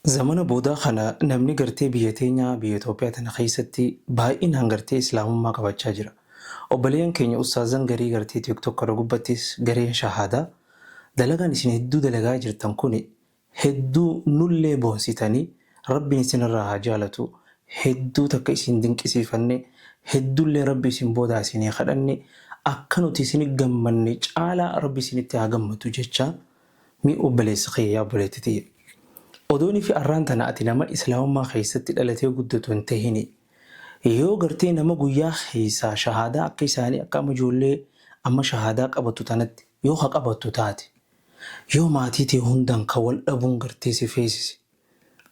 Zamana boodaa kana namni gartee biyya teenyaa biyya Itoophiyaa tana keessatti baay'inaan gartee islaamummaa qabachaa jira. Obboleeyyan keenya ustaazan garii gartee TikTok kana gubbattis gareen shahaadaa dalagaan isin hedduu dalagaa jirtan kun hedduu nullee boonsitanii rabbiin isinirraa haa jaalatu hedduu takka isin dinqisiifanne hedduullee rabbi isin boodaa isinii kadhanne akka nuti isin gammanne caalaa rabbi isinitti haa gammatu jecha mi obboleessa kiyyaa obboleettiti. Odoonii fi arraan tana ati nama islaamummaa keessatti dhalatee guddatu hin tahini. Yoo gartee nama guyyaa keessaa shahaadaa akka isaanii akka ijoollee amma shahaadaa qabatu tanatti yoo haa qabattu taate yoo maatii ta'e hundaan ka wal dhabuun gartee si feesise.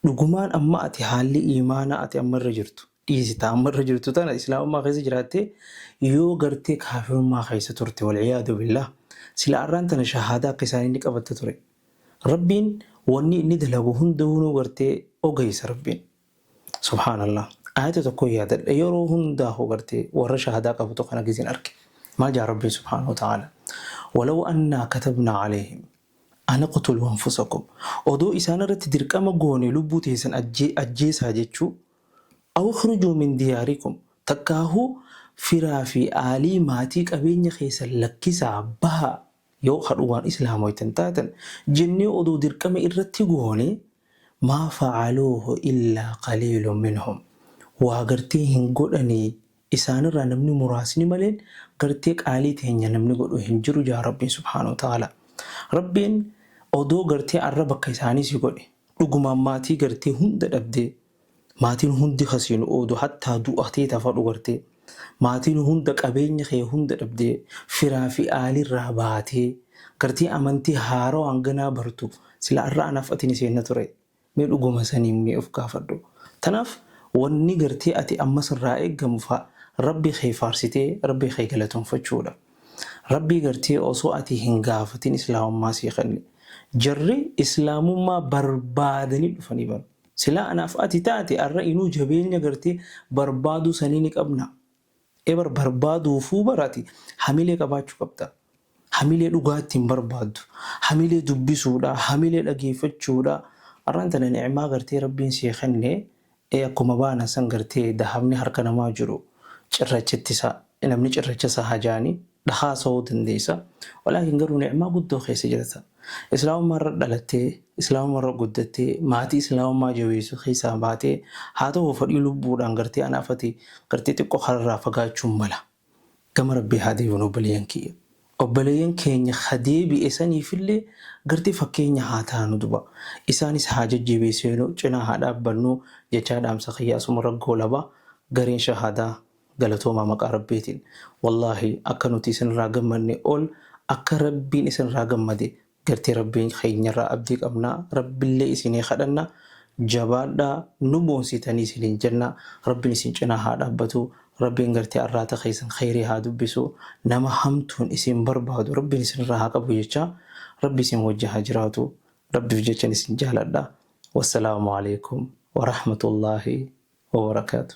Dhugumaan amma ati haalli imaanaa ati ammarra jirtu dhiisita ammarra jirtu tana islaamummaa keessa jiraattee yoo gartee kaafirummaa keessa turte walciyaadu billah sila arraan tana shahaadaa akka isaanii ni qabatta ture. Rabbiin wanni inni dalagu hunda hunuu gartee ogeessa rabbiin. Subhaanallah. Ayata tokko yaadadha yeroo hundaa gartee warra shahaadaa qabu tokko kana gizin arge. Maal jaa rabbiin subhaanahu wa ta'ala. Walaw annaa katabnaa alayhim ana qutuluu anfusakum. Odoo isaan irratti dirqama goone lubbuu teessan ajjeesaa jechuu aw khurujuu min diyaarikum takkaahuu firaa fi aalii maatii qabeenya keessan lakkisaa bahaa yoo hadhuwaan islaamoytan taatan jennee oduu dirqama irratti goone maa fa'aluuhu illaa qaliilun minhum waa gartee hin godhanii isaanirraa namni muraasni maleen gartee qaalii teenya namni godhu hin jiru jaa rabbiin subhaanahu wa ta'ala. Rabbiin odoo gartee arra bakka isaanii si godhe dhugumaan maatii gartee hunda dhabdee maatiin hundi kasiin oodu hattaa du'atee tafadhu gartee maatiin hunda qabeenya kee hunda dhabdee firaa fi aalirraa baatee gartee amantii haaroo hanganaa bartu sila arra anaaf atiin seenna ture mee dhuguma saniin mee of gaafadhu. Tanaaf wanni gartee ati ammas irraa eeggamu fa'a rabbi kee faarsitee rabbi kee galatoonfachuudha. Rabbii gartee osoo ati hin gaafatin islaamummaa sii kenne jarri islaamummaa barbaadanii dhufanii baru. Sila anaaf ati taate arra inuu jabeenya gartee barbaaduu sanii ni qabna. Ebar barbaaduufuu barati hamilee qabaachuu qabda. Hamilee dhugaatti hin barbaaddu. Hamilee dubbisuudha, hamilee dhageeffachuudha. Arraan tana ni'imaa gartee rabbiin sii kenne akkuma baana san gartee dahabni harka namaa jiru cirrachittisa namni cirrachisa hajaanii dhahaa sa'uu dandeessa. Walaakin garuu ni'imaa guddoo keessa jirta. Islaamummaa irra dhalattee, islaamummaa irra guddattee, maatii islaamummaa jabeessu keessaa baatee haa ta'u fedhii lubbuudhaan gartee anaafati gartee xiqqoo hararraa fagaachuun mala. Gama rabbii haa deebiin obboleeyyan kiyya. Obboleeyyan keenya haa deebi'e saniifillee gartee fakkeenya haa taanu duba. Isaanis haa jajjabeessinu cinaa haa dhaabbannu jechaa dhaamsa kiyyaa asuma raggoo laba gareen shahaadaa galatoomaa maqaa rabbiitiin. Wallaahi akka nuti isinirraa gammanne ol akka rabbiin isinirraa gammade gartee rabbiin keenyarraa abdii qabnaa rabbillee isinii kadhanna jabaadhaa nu boonsitanii isiniin jenna rabbiin isin cinaa haa dhaabbatu rabbiin gartee arraata keessan khayrii haa dubbisu nama hamtuun isin barbaadu rabbiin isinirraa haa qabu jecha rabbi isin wajji haa jiraatu rabbiif jechan isin jaaladha. Wassalaamu alaikum wa rahmatullaahi wa barakaatu.